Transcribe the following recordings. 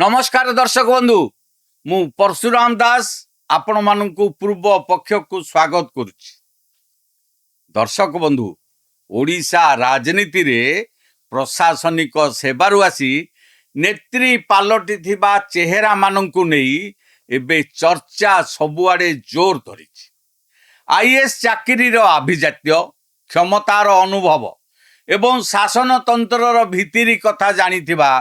नमस्कार दर्शक बंधु मु परशुराम दास आपण मानकु पूर्व पक्ष को स्वागत करुछि। दर्शक बंधु ओडिशा राजनीति रे प्रशासनिक सेवारु आसी नेत्री पालटी थिबा चेहरा मानकु नेई एबे चर्चा सबुआडे जोर धरिछि। आईएएस चाकरी रो अभिजात्य क्षमतार अनुभव एवं शासन तंत्रर भितिरी कथा जानिथिबा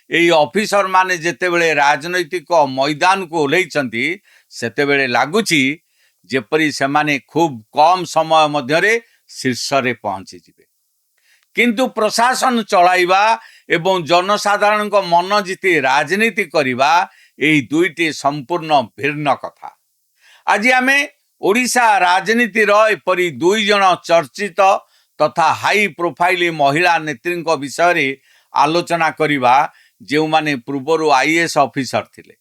एई ऑफिसर माने जेतेबेले राजनैतिक मैदान को ओल्लैछंती सेतेबेले लागुछि जेपरी सेमाने खूब कम समय मध्यरे शीर्ष रे पहुंची जिवे, किंतु प्रशासन चलाइबा एवं जनसाधारण को मन जीति राजनीति करिबा एई दुईटी संपूर्ण भिन्न कथा। आज आमे ओडिशा राजनीति रो एपरी दुई जन चर्चित तथा हाई प्रोफाइल महिला नेत्री विषय रे आलोचना करिबा जो माने पूर्वर आईएएस ऑफिसर थिले।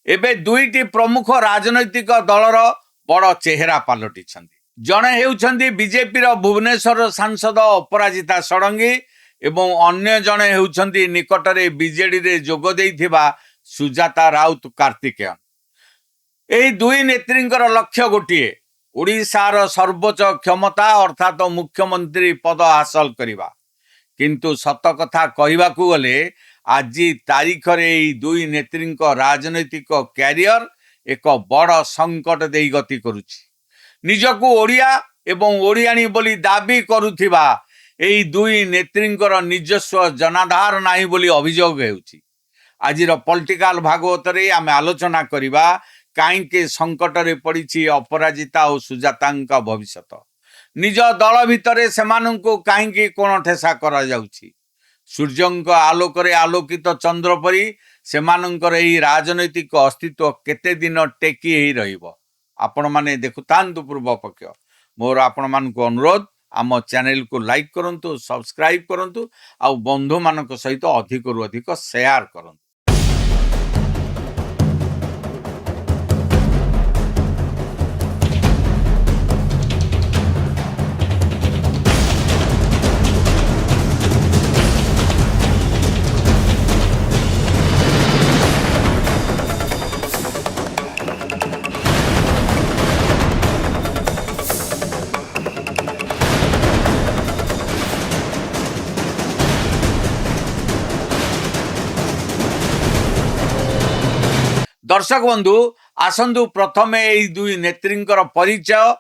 एबे दुईटी प्रमुख राजनैतिक दलर बड़ चेहरा पलटिछंती। जणे हेउछंती बीजेपी रो भुवनेश्वर सांसद अपराजिता षडंगी एवं अन्य जणे हेउछंती निकटरे बीजेडी रे जोग देइथिबा सुजाता राउत कार्तिकेयन। एही दुई नेत्रींकर लक्ष्य गोटिए ओडिशार सर्वोच्च क्षमता अर्थात मुख्यमंत्री पद हासिल करिबा। किंतु सत कथा कहिबाकू गले आज तारीख रे दुई नेत्री राजनैतिक क्यारियर एक बड़ संकट दे गति करुछि। निजकू ओडिया एवं ओडियाणी बोली दाबी करुथिबा एई दुई नेत्रींकर निजस्व जनाधार नाही बोली अभियोग हेउछि। आजिर पॉलिटिकल भागवत रे आमे आलोचना करिबा काईके संकट रे पड़िछि अपराजिता और सुजातांका भविष्यत। निज दल भितरे सेमानंकु काईके कोन ठेसा करा जाउछि। सूर्यंक आलोक रे आलोकित चंद्र परी सेमानंकर एही राजनैतिक अस्तित्व केते दिन टेकी हेई रहिबो। आपण माने देखुतांतु पूर्व पक्ष। मोर आपण मानकु अनुरोध आम चैनल को लाइक करंतु, सब्सक्राइब करंतु आ बंधु मानक सहित अधिक रु अधिक शेयर करंतु। दर्शक बंधु आसंतु प्रथमे एई दुई नेत्रींकर परिचय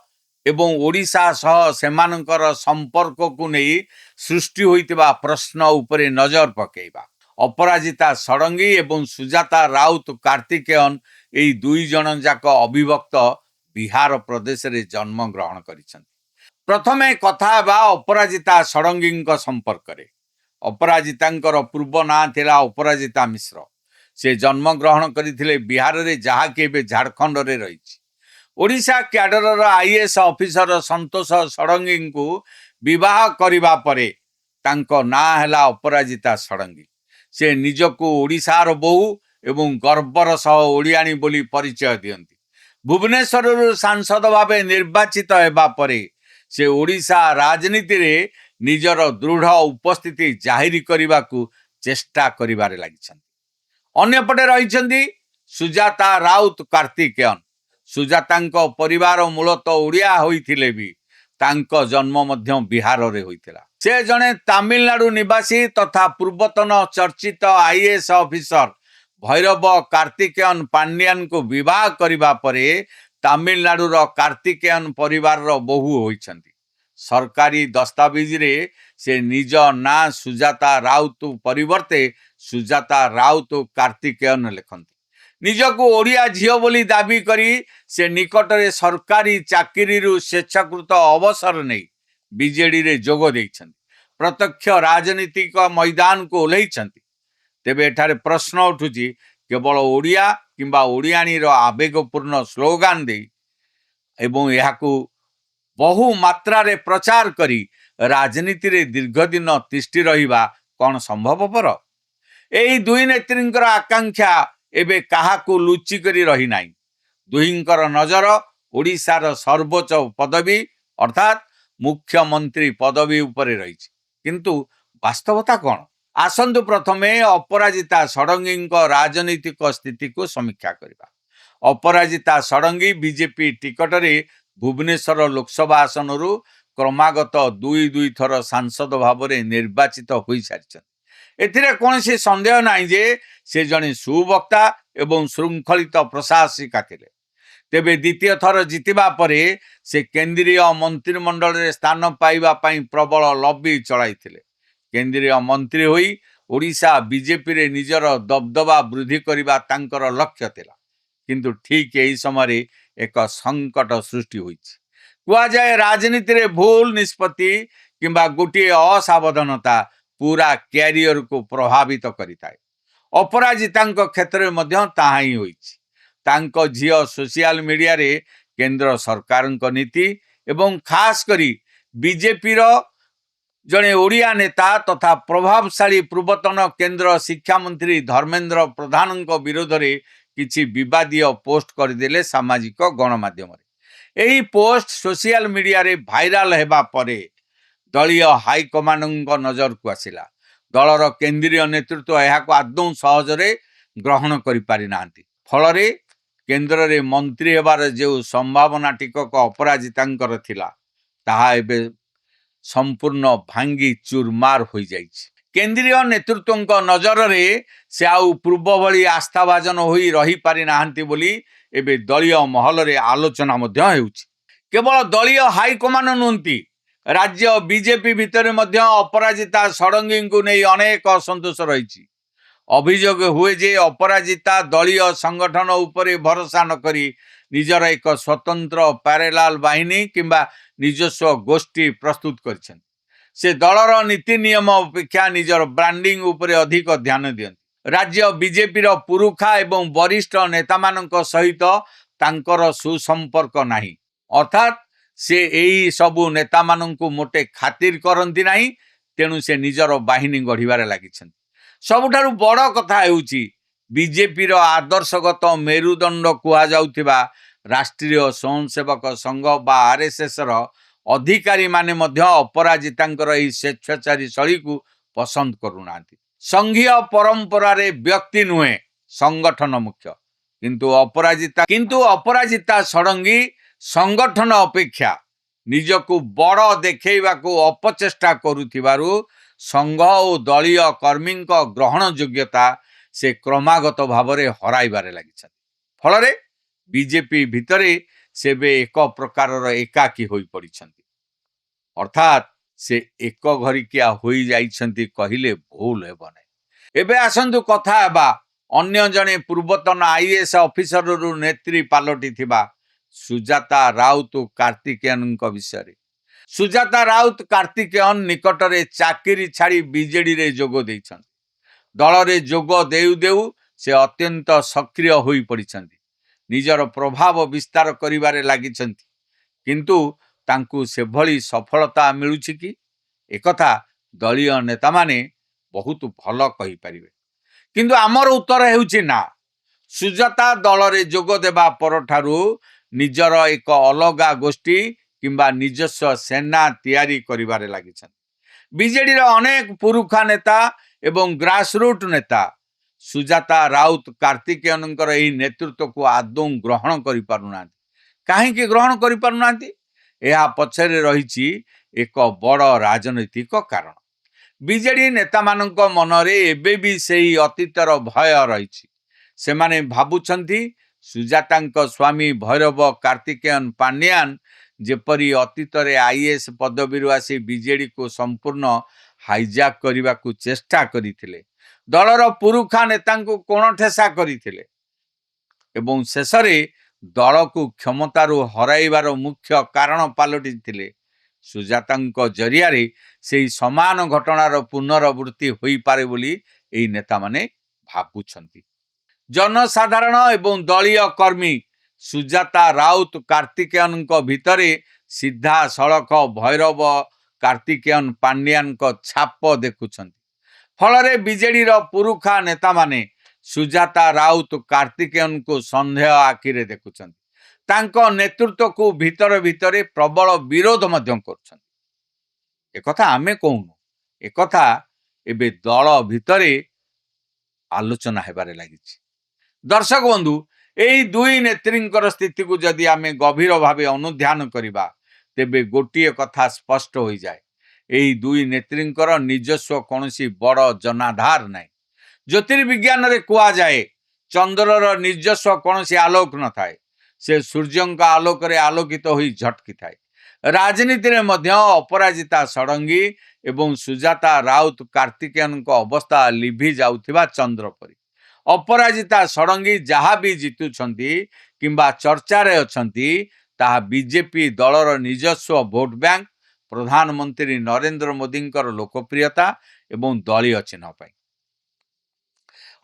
एवं ओडिशा सह सेमानंकर संपर्क को नहीं सृष्टि होइतिबा प्रश्न उपरे नजर पकेइबा। अपराजिता षडंगी एवं सुजाता राउत कार्तिकेयन एई दुई जन जाक अविभक्त बिहार प्रदेश रे जन्म ग्रहण करिसंती। प्रथमे कथा बा अपराजिता षडंगी संपर्क रे। अपराजितांकर पूर्व नाम थिला अपराजिता मिश्र। से जन्म ग्रहण करथिले बिहार रे जहा के बे झारखंड रे रहिछि। ओडिशा क्याडर आईएएस ऑफिसर संतोष षडंगी को विवाह करिबा परे तांको ना हैला अपराजिता षडंगी। से निजको ओडिशार बहु एवं गर्वर सह ओडियाणी बोली परिचय दियंती। भुवनेश्वर सांसद भावे निर्वाचित हेबा परे से ओडिशा राजनीति रे निजर दृढ़ उपस्थिति जाहिर करिबा को चेष्टा करिबारे लागिछन। अन्यपटे रही सुजाता राउत कार्तिकेयन। सुजातांको परिवार मूलतः ओडिया होइथिले भी तांको जन्म मध्य बिहार रे होइथिला। से जने तमिलनाडु निवासी तथा पूर्वतन चर्चित आईएएस ऑफिसर भैरव कार्तिकेयन पांड्यान को विवाह करिबा परे तमिलनाडु रो कार्तिकेयन परिवार रो बहु होइछंती। सरकारी दस्तावेज रे से निज ना सुजाता राउत परिवर्ते सुजाता राउत कार्तिकेयन लिखंती। निजको ओडिया झियो बोली दाबी करी से निकटरे सरकारी चाकरी रु स्वेच्छाकृत अवसर नहीं बीजेडी रे जोग देइछंती। प्रत्यक्ष राजनीतिक मैदान को ओल्लैछंती। तेबे एठारे प्रश्न उठुची केवल ओडिया किंबा ओडियाणी रो आवेगपूर्ण स्लोगान दे एवं याकू बहु मात्रा रे प्रचार करी राजनीति रे दीर्घ दिन तिष्ठि रहिबा कौन संभवपर। एही दुई नेत्रींकर आकांक्षा एबे काहाकू लुचि करी रही नाही। दुहींकर नजर ओडिशार सर्वोच्च पदवी अर्थात मुख्यमंत्री पदवी उपरे रही। किंतु वास्तवता कौन ଆସନ୍ତୁ ପ୍ରଥମେ ଅପରାଜିତା ଷଡ଼ଙ୍ଗୀଙ୍କ ରାଜନୈତିକ ସ୍ଥିତିକୁ ସମୀକ୍ଷା କରିବା। ଅପରାଜିତା ଷଡ଼ଙ୍ଗୀ ବିଜେପି ଟିକଟରେ ଭୁବନେଶ୍ୱର ଲୋକସଭା ଆସନରୁ କ୍ରମାଗତ ଦୁଇ ଥର ସାଂସଦ ଭାବରେ ନିର୍ବାଚିତ ହୋଇସାରିଛନ୍ତି। ଏଥିରେ କୌଣସି ସନ୍ଦେହ ନାହିଁ ଯେ ସେ ଜଣେ ସୁବକ୍ତା ଏବଂ ଶୃଙ୍ଖଳିତ ପ୍ରଶାସିକା ଥିଲେ। ତେବେ ଦ୍ୱିତୀୟ ଥର ଜିତିବା ପରେ ସେ କେନ୍ଦ୍ରୀୟ ମନ୍ତ୍ରିମଣ୍ଡଳରେ ସ୍ଥାନ ପାଇବା ପାଇଁ ପ୍ରବଳ ଲବି ଚଳାଇଥିଲେ। କେନ୍ଦ୍ରୀୟ ମନ୍ତ୍ରୀ ହୋଇ ଓଡ଼ିଶା ବିଜେପିରେ ନିଜର ଦବଦବା ବୃଦ୍ଧି କରିବା ତାଙ୍କର ଲକ୍ଷ୍ୟ ଥିଲା। କିନ୍ତୁ ଠିକ୍ ଏହି ସମୟରେ ଏକ ସଙ୍କଟ ସୃଷ୍ଟି ହୋଇଛି। କୁହାଯାଏ ରାଜନୀତିରେ ଭୁଲ ନିଷ୍ପତ୍ତି କିମ୍ବା ଗୋଟିଏ ଅସାବଧାନତା ପୁରା କ୍ୟାରିୟରକୁ ପ୍ରଭାବିତ କରିଥାଏ। ଅପରାଜିତାଙ୍କ କ୍ଷେତ୍ରରେ ମଧ୍ୟ ତାହା ହିଁ ହୋଇଛି। ତାଙ୍କ ଝିଅ ସୋସିଆଲ ମିଡ଼ିଆରେ କେନ୍ଦ୍ର ସରକାରଙ୍କ ନୀତି ଏବଂ ଖାସ କରି ବିଜେପିର ଜଣେ ଓଡ଼ିଆ ନେତା ତଥା ପ୍ରଭାବଶାଳୀ ପୂର୍ବତନ କେନ୍ଦ୍ର ଶିକ୍ଷାମନ୍ତ୍ରୀ ଧର୍ମେନ୍ଦ୍ର ପ୍ରଧାନଙ୍କ ବିରୋଧରେ କିଛି ବିବାଦୀୟ ପୋଷ୍ଟ କରିଦେଲେ ସାମାଜିକ ଗଣମାଧ୍ୟମରେ। ଏହି ପୋଷ୍ଟ ସୋସିଆଲ ମିଡ଼ିଆରେ ଭାଇରାଲ ହେବା ପରେ ଦଳୀୟ ହାଇକମାଣ୍ଡଙ୍କ ନଜରକୁ ଆସିଲା। ଦଳର କେନ୍ଦ୍ରୀୟ ନେତୃତ୍ୱ ଏହାକୁ ଆଦୌ ସହଜରେ ଗ୍ରହଣ କରିପାରିନାହାନ୍ତି। ଫଳରେ କେନ୍ଦ୍ରରେ ମନ୍ତ୍ରୀ ହେବାର ଯେଉଁ ସମ୍ଭାବନା ଟିକକ ଅପରାଜିତାଙ୍କର ଥିଲା ତାହା ଏବେ ସମ୍ପୂର୍ଣ୍ଣ ଭାଙ୍ଗି ଚୁରମାର ହୋଇଯାଇଛି। କେନ୍ଦ୍ରୀୟ ନେତୃତ୍ୱଙ୍କ ନଜରରେ ସେ ଆଉ ପୂର୍ବ ଭଳି ଆସ୍ଥାଭାଜନ ହୋଇ ରହିପାରିନାହାନ୍ତି ବୋଲି ଏବେ ଦଳୀୟ ମହଲରେ ଆଲୋଚନା ମଧ୍ୟ ହେଉଛି। କେବଳ ଦଳୀୟ ହାଇକମାଣ୍ଡ ନୁହନ୍ତି, ରାଜ୍ୟ ବିଜେପି ଭିତରେ ମଧ୍ୟ ଅପରାଜିତା ଷଡ଼ଙ୍ଗୀଙ୍କୁ ନେଇ ଅନେକ ଅସନ୍ତୋଷ ରହିଛି। ଅଭିଯୋଗ ହୁଏ ଯେ ଅପରାଜିତା ଦଳୀୟ ସଂଗଠନ ଉପରେ ଭରସା ନକରି ନିଜର ଏକ ସ୍ୱତନ୍ତ୍ର ପ୍ୟାରେଲାଲ ବାହିନୀ କିମ୍ବା ନିଜସ୍ୱ ଗୋଷ୍ଠୀ ପ୍ରସ୍ତୁତ କରିଛନ୍ତି। ସେ ଦଳର ନୀତି ନିୟମ ଅପେକ୍ଷା ନିଜର ବ୍ରାଣ୍ଡିଂ ଉପରେ ଅଧିକ ଧ୍ୟାନ ଦିଅନ୍ତି। ରାଜ୍ୟ ବିଜେପିର ପୁରୁଖା ଏବଂ ବରିଷ୍ଠ ନେତାମାନଙ୍କ ସହିତ ତାଙ୍କର ସୁସମ୍ପର୍କ ନାହିଁ। ଅର୍ଥାତ୍ ସେ ଏହି ସବୁ ନେତାମାନଙ୍କୁ ମୋଟେ ଖାତିର କରନ୍ତି ନାହିଁ। ତେଣୁ ସେ ନିଜର ବାହିନୀ ଗଢ଼ିବାରେ ଲାଗିଛନ୍ତି। ସବୁଠାରୁ ବଡ଼ କଥା ହେଉଛି ବିଜେପିର ଆଦର୍ଶଗତ ମେରୁଦଣ୍ଡ କୁହାଯାଉଥିବା ରାଷ୍ଟ୍ରୀୟ ସ୍ୱୟଂସେବକ ସଂଘ ବା RSSର ଅଧିକାରୀମାନେ ମଧ୍ୟ ଅପରାଜିତାଙ୍କର ଏହି ସ୍ୱେଚ୍ଛାଚାରୀ ଶୈଳୀକୁ ପସନ୍ଦ କରୁନାହାନ୍ତି। ସଂଘୀୟ ପରମ୍ପରାରେ ବ୍ୟକ୍ତି ନୁହେଁ, ସଂଗଠନ ମୁଖ୍ୟ। କିନ୍ତୁ ଅପରାଜିତା ଷଡ଼ଙ୍ଗୀ ସଂଗଠନ ଅପେକ୍ଷା ନିଜକୁ ବଡ଼ ଦେଖାଇବାକୁ ଅପଚେଷ୍ଟା କରୁଥିବାରୁ ସଂଘ ଓ ଦଳୀୟ କର୍ମୀଙ୍କ ଗ୍ରହଣ ଯୋଗ୍ୟତା ସେ କ୍ରମାଗତ ଭାବରେ ହରାଇବାରେ ଲାଗିଛନ୍ତି। ଫଳରେ ବିଜେପି ଭିତରେ ସେ ଏବେ ଏକ ପ୍ରକାରର ଏକାକୀ ହୋଇପଡ଼ିଛନ୍ତି। ଅର୍ଥାତ୍ ସେ ଏକ ଘରିକିଆ ହୋଇଯାଇଛନ୍ତି କହିଲେ ଭୁଲ ହେବ ନାହିଁ। ଏବେ ଆସନ୍ତୁ କଥା ହେବା ଅନ୍ୟ ଜଣେ ପୂର୍ବତନ IAS ଅଫିସରରୁ ନେତ୍ରୀ ପାଲଟିଥିବା ସୁଜାତା ରାଉତ କାର୍ତ୍ତିକେୟନଙ୍କ ବିଷୟରେ। ସୁଜାତା ରାଉତ କାର୍ତ୍ତିକେୟନ ନିକଟରେ ଚାକିରି ଛାଡ଼ି ବିଜେଡିରେ ଯୋଗ ଦେଇଛନ୍ତି। ଦଳରେ ଯୋଗ ଦେଉ ଦେଉ ସେ ଅତ୍ୟନ୍ତ ସକ୍ରିୟ ହୋଇପଡ଼ିଛନ୍ତି। ନିଜର ପ୍ରଭାବ ବିସ୍ତାର କରିବାରେ ଲାଗିଛନ୍ତି। କିନ୍ତୁ ତାଙ୍କୁ ସେଭଳି ସଫଳତା ମିଳୁଛି କି? ଏକଥା ଦଳୀୟ ନେତାମାନେ ବହୁତ ଭଲ କହିପାରିବେ। କିନ୍ତୁ ଆମର ଉତ୍ତର ହେଉଛି ନା। ସୁଜାତା ଦଳରେ ଯୋଗ ଦେବା ପରଠାରୁ ନିଜର ଏକ ଅଲଗା ଗୋଷ୍ଠୀ କିମ୍ବା ନିଜସ୍ୱ ସେନା ତିଆରି କରିବାରେ ଲାଗିଛନ୍ତି। ବିଜେଡିର ଅନେକ ପୁରୁଖା ନେତା ଏବଂ ଗ୍ରାସରୁଟ୍ ନେତା ସୁଜାତା ରାଉତ କାର୍ତ୍ତିକେୟନଙ୍କର ଏହି ନେତୃତ୍ୱକୁ ଆଦୌ ଗ୍ରହଣ କରିପାରୁନାହାନ୍ତି। କାହିଁକି ଗ୍ରହଣ କରିପାରୁନାହାନ୍ତି? ଏହା ପଛରେ ରହିଛି ଏକ ବଡ଼ ରାଜନୈତିକ କାରଣ। ବିଜେଡି ନେତାମାନଙ୍କ ମନରେ ଏବେ ବି ସେହି ଅତୀତର ଭୟ ରହିଛି। ସେମାନେ ଭାବୁଛନ୍ତି ସୁଜାତାଙ୍କ ସ୍ୱାମୀ ଭୈରବ କାର୍ତ୍ତିକେୟନ ପାଣ୍ଡିଆନ ଯେପରି ଅତୀତରେ IAS ପଦବୀରୁ ଆସି ବିଜେଡିକୁ ସମ୍ପୂର୍ଣ୍ଣ ହାଇଜାକ୍ କରିବାକୁ ଚେଷ୍ଟା କରିଥିଲେ, ଦଳର ପୁରୁଖା ନେତାଙ୍କୁ କୋଣଠେସା କରିଥିଲେ ଏବଂ ଶେଷରେ ଦଳକୁ କ୍ଷମତାରୁ ହରାଇବାର ମୁଖ୍ୟ କାରଣ ପାଲଟିଥିଲେ। ସୁଜାତାଙ୍କ ଜରିଆରେ ସେହି ସମାନ ଘଟଣାର ପୁନରାବୃତ୍ତି ହୋଇପାରେ ବୋଲି ଏହି ନେତାମାନେ ଭାବୁଛନ୍ତି। ଜନସାଧାରଣ ଏବଂ ଦଳୀୟ କର୍ମୀ ସୁଜାତା ରାଉତ କାର୍ତ୍ତିକେୟନଙ୍କ ଭିତରେ ସିଧାସଳଖ ଭୈରବ କାର୍ତ୍ତିକେୟନ ପାଣ୍ଡିଆନଙ୍କ ଛାପ ଦେଖୁଛନ୍ତି। ଫଳରେ ବିଜେଡିର ପୁରୁଖା ନେତାମାନେ ସୁଜାତା ରାଉତ କାର୍ତ୍ତିକେୟନଙ୍କୁ ସନ୍ଦେହ ଆଖିରେ ଦେଖୁଛନ୍ତି। ତାଙ୍କ ନେତୃତ୍ୱକୁ ଭିତରେ ପ୍ରବଳ ବିରୋଧ ମଧ୍ୟ କରୁଛନ୍ତି। ଏକଥା ଆମେ କହୁନୁ, ଏକଥା ଏବେ ଦଳ ଭିତରେ ଆଲୋଚନା ହେବାରେ ଲାଗିଛି। ଦର୍ଶକ ବନ୍ଧୁ, ଏହି ଦୁଇ ନେତ୍ରୀଙ୍କର ସ୍ଥିତିକୁ ଯଦି ଆମେ ଗଭୀର ଭାବେ ଅନୁଧ୍ୟାନ କରିବା ତେବେ ଗୋଟିଏ କଥା ସ୍ପଷ୍ଟ ହୋଇଯାଏ, ଏହି ଦୁଇ ନେତ୍ରୀଙ୍କର ନିଜସ୍ୱ କୌଣସି ବଡ଼ ଜନାଧାର ନାହିଁ। ଜ୍ୟୋତିର୍ବିଜ୍ଞାନରେ କୁହାଯାଏ ଚନ୍ଦ୍ରର ନିଜସ୍ୱ କୌଣସି ଆଲୋକ ନଥାଏ, ସେ ସୂର୍ଯ୍ୟଙ୍କ ଆଲୋକରେ ଆଲୋକିତ ହୋଇ ଝଟକିଥାଏ। ରାଜନୀତିରେ ମଧ୍ୟ ଅପରାଜିତା ଷଡ଼ଙ୍ଗୀ ଏବଂ ସୁଜାତା ରାଉତ କାର୍ତ୍ତିକେୟନଙ୍କ ଅବସ୍ଥା ଲିଭି ଯାଉଥିବା ଚନ୍ଦ୍ର ପରି। ଅପରାଜିତା ଷଡ଼ଙ୍ଗୀ ଯାହା ବି ଜିତୁଛନ୍ତି କିମ୍ବା ଚର୍ଚ୍ଚାରେ ଅଛନ୍ତି ତାହା ବିଜେପି ଦଳର ନିଜସ୍ୱ ଭୋଟ ବ୍ୟାଙ୍କ, ପ୍ରଧାନମନ୍ତ୍ରୀ ନରେନ୍ଦ୍ର ମୋଦିଙ୍କର ଲୋକପ୍ରିୟତା ଏବଂ ଦଳୀୟ ଚିହ୍ନ ପାଇଁ।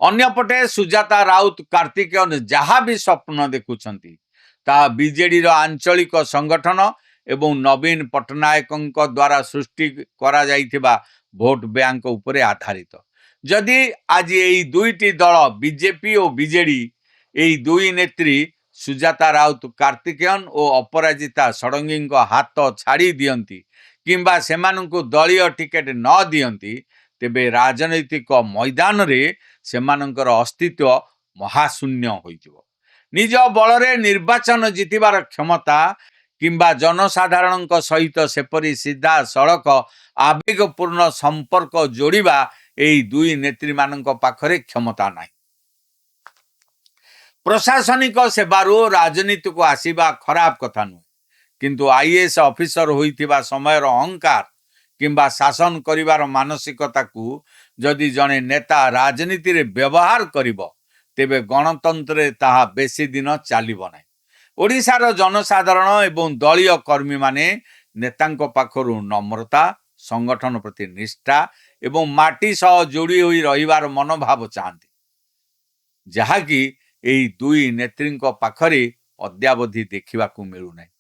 ଅନ୍ୟପଟେ ସୁଜାତା ରାଉତ କାର୍ତ୍ତିକେୟନ ଯାହା ବି ସ୍ୱପ୍ନ ଦେଖୁଛନ୍ତି ତାହା ବିଜେଡିର ଆଞ୍ଚଳିକ ସଂଗଠନ ଏବଂ ନବୀନ ପଟ୍ଟନାୟକଙ୍କ ଦ୍ୱାରା ସୃଷ୍ଟି କରାଯାଇଥିବା ଭୋଟ ବ୍ୟାଙ୍କ ଉପରେ ଆଧାରିତ। ଯଦି ଆଜି ଏହି ଦୁଇଟି ଦଳ ବିଜେପି ଓ ବିଜେଡି ଏହି ଦୁଇ ନେତ୍ରୀ ସୁଜାତା ରାଉତ କାର୍ତ୍ତିକେୟନ ଓ ଅପରାଜିତା ଷଡ଼ଙ୍ଗୀଙ୍କ ହାତ ଛାଡ଼ି ଦିଅନ୍ତି କିମ୍ବା ସେମାନଙ୍କୁ ଦଳୀୟ ଟିକେଟ ନ ଦିଅନ୍ତି ତେବେ ରାଜନୈତିକ ମଇଦାନରେ ସେମାନଙ୍କର ଅସ୍ତିତ୍ୱ ମହାଶୂନ୍ୟ ହୋଇଯିବ। ନିଜ ବଳରେ ନିର୍ବାଚନ ଜିତିବାର କ୍ଷମତା କିମ୍ବା ଜନସାଧାରଣଙ୍କ ସହିତ ସେପରି ସିଧାସଳଖ ଆବେଗପୂର୍ଣ୍ଣ ସମ୍ପର୍କ ଯୋଡ଼ିବା ଏହି ଦୁଇ ନେତ୍ରୀମାନଙ୍କ ପାଖରେ କ୍ଷମତା ନାହିଁ। ପ୍ରଶାସନିକ ସେବାରୁ ରାଜନୀତିକୁ ଆସିବା ଖରାପ କଥା ନୁହେଁ, କିନ୍ତୁ ଆଇଏଏସ୍ ଅଫିସର ହୋଇଥିବା ସମୟର ଅହଙ୍କାର କିମ୍ବା ଶାସନ କରିବାର ମାନସିକତାକୁ ଯଦି ଜଣେ ନେତା ରାଜନୀତିରେ ବ୍ୟବହାର କରିବ ତେବେ ଗଣତନ୍ତ୍ରରେ ତାହା ବେଶୀ ଦିନ ଚାଲିବ ନାହିଁ। ଓଡ଼ିଶାର ଜନସାଧାରଣ ଏବଂ ଦଳୀୟ କର୍ମୀମାନେ ନେତାଙ୍କ ପାଖରୁ ନମ୍ରତା, ସଂଗଠନ ପ୍ରତି ନିଷ୍ଠା ଏବଂ ମାଟି ସହ ଯୋଡ଼ି ହୋଇ ରହିବାର ମନୋଭାବ ଚାହାନ୍ତି, ଯାହାକି ଏହି ଦୁଇ ନେତ୍ରୀଙ୍କ ପାଖରେ ଅଦ୍ୟାବଧି ଦେଖିବାକୁ ମିଳୁନାହିଁ।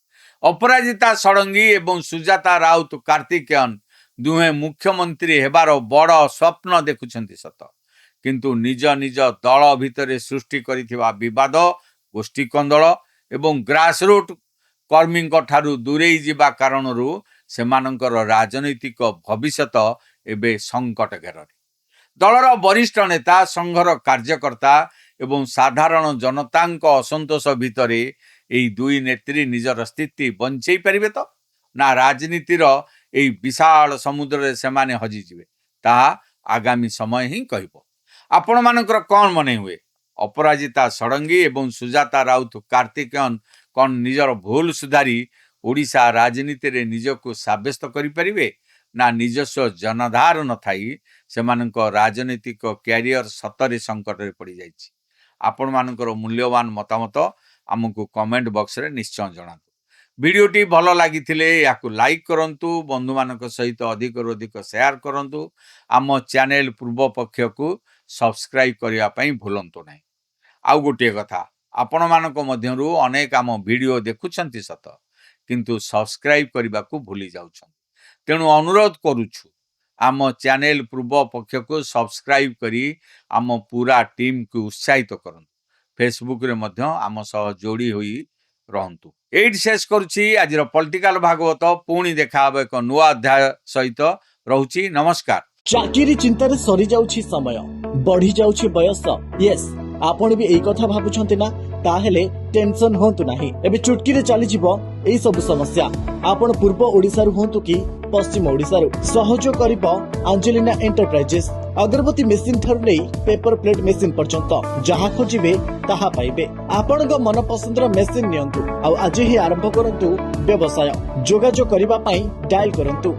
ଅପରାଜିତା ଷଡ଼ଙ୍ଗୀ ଏବଂ ସୁଜାତା ରାଉତ କାର୍ତ୍ତିକେୟନ ଦୁହେଁ ମୁଖ୍ୟମନ୍ତ୍ରୀ ହେବାର ବଡ଼ ସ୍ୱପ୍ନ ଦେଖୁଛନ୍ତି ସତ, କିନ୍ତୁ ନିଜ ନିଜ ଦଳ ଭିତରେ ସୃଷ୍ଟି କରିଥିବା ବିବାଦ, ଗୋଷ୍ଠୀ କନ୍ଦଳ ଏବଂ ଗ୍ରାସରୁଟ୍ କର୍ମୀଙ୍କ ଠାରୁ ଦୂରେଇ ଯିବା କାରଣରୁ ସେମାନଙ୍କର ରାଜନୈତିକ ଭବିଷ୍ୟତ ଏବେ ସଙ୍କଟ ଘେରରେ। ଦଳର ବରିଷ୍ଠ ନେତା, ସଂଘର କାର୍ଯ୍ୟକର୍ତ୍ତା ଏବଂ ସାଧାରଣ ଜନତାଙ୍କ ଅସନ୍ତୋଷ ଭିତରେ ଏହି ଦୁଇ ନେତ୍ରୀ ନିଜର ସ୍ଥିତି ବଞ୍ଚେଇ ପାରିବେ ତ, ନା ରାଜନୀତିର ଏହି ବିଶାଳ ସମୁଦ୍ରରେ ସେମାନେ ହଜିଯିବେ? ତାହା ଆଗାମୀ ସମୟ ହିଁ କହିବ। ଆପଣମାନଙ୍କର କ'ଣ ମନେ ହୁଏ? ଅପରାଜିତା ଷଡ଼ଙ୍ଗୀ ଏବଂ ସୁଜାତା ରାଉତ କାର୍ତ୍ତିକେୟନ କ'ଣ ନିଜର ଭୁଲ ସୁଧାରି ଓଡ଼ିଶା ରାଜନୀତିରେ ନିଜକୁ ସାବ୍ୟସ୍ତ କରିପାରିବେ, ନା ନିଜସ୍ୱ ଜନାଧାର ନଥାଇ ସେମାନଙ୍କ ରାଜନୈତିକ କ୍ୟାରିୟର ସତରେ ସଙ୍କଟରେ ପଡ଼ିଯାଇଛି? ଆପଣମାନଙ୍କର ମୂଲ୍ୟବାନ ମତାମତ ଆମକୁ କମେଣ୍ଟ ବକ୍ସରେ ନିଶ୍ଚୟ ଜଣାନ୍ତୁ। ଭିଡ଼ିଓଟି ଭଲ ଲାଗିଥିଲେ ଏହାକୁ ଲାଇକ୍ କରନ୍ତୁ, ବନ୍ଧୁମାନଙ୍କ ସହିତ ଅଧିକରୁ ଅଧିକ ସେୟାର କରନ୍ତୁ। ଆମ ଚ୍ୟାନେଲ ପୂର୍ବ ପକ୍ଷକୁ ସବସ୍କ୍ରାଇବ୍ କରିବା ପାଇଁ ଭୁଲନ୍ତୁ ନାହିଁ। ଆଉ ଗୋଟିଏ କଥା, ଆପଣମାନଙ୍କ ମଧ୍ୟରୁ ଅନେକ ଆମ ଭିଡ଼ିଓ ଦେଖୁଛନ୍ତି ସତ, କିନ୍ତୁ ସବସ୍କ୍ରାଇବ୍ କରିବାକୁ ଭୁଲି ଯାଉଛନ୍ତି। ତେଣୁ ଅନୁରୋଧ କରୁଛୁ ଆମ ଚ୍ୟାନେଲ ପୂର୍ବ ପକ୍ଷକୁ ସବସ୍କ୍ରାଇବ୍ କରି ଆମ ପୁରା ଟିମ୍କୁ ଉତ୍ସାହିତ କରନ୍ତୁ। ଫେସବୁକରେ ମଧ୍ୟ ଆମ ସହ ଯୋଡ଼ି ହୋଇ ରହନ୍ତୁ। ଏଇଠି ଶେଷ କରୁଛି ଆଜିର ପଲିଟିକାଲ ଭାଗବତ। ପୁଣି ଦେଖା ହେବ ଏକ ନୂଆ ଅଧ୍ୟାୟ ସହିତ। ରହୁଛି, ନମସ୍କାର। ଚାକିରି ଚିନ୍ତାରେ ସରି ଯାଉଛି ସମୟ, ବଢି ଯାଉଛି ବୟସ। ୟେସ୍, ଆପଣ ବି ଏଇ କଥା ଭାବୁଛନ୍ତି ନା? ତାହେଲେ ଟେନସନ ହୁଅନ୍ତୁ ନାହିଁ, ଏବେ ଚୁଟକିରେ ଚାଲିଯିବ ଏଇ ସବୁ ସମସ୍ୟା। ଆପଣ ପୂର୍ବ ଓଡ଼ିଶାରୁ ହୁଅନ୍ତୁ କି ପଶ୍ଚିମ ଓଡ଼ିଶାରୁ, ସହଯୋଗ କରିବ ଆଞ୍ଜେଲିନା ଏଣ୍ଟରପ୍ରାଇଜେସ୍। ଅଗରବତୀ ମେସିନ ଠାରୁ ନେଇ ପେପର ପ୍ଲେଟ ମେସିନ ପର୍ଯ୍ୟନ୍ତ ଯାହା ଖୋଜିବେ ତାହା ପାଇବେ। ଆପଣଙ୍କ ମନପସନ୍ଦର ମେସିନ ନିଅନ୍ତୁ ଆଉ ଆଜି ହିଁ ଆରମ୍ଭ କରନ୍ତୁ ବ୍ୟବସାୟ। ଯୋଗାଯୋଗ କରିବା ପାଇଁ ଡାଏଲ କରନ୍ତୁ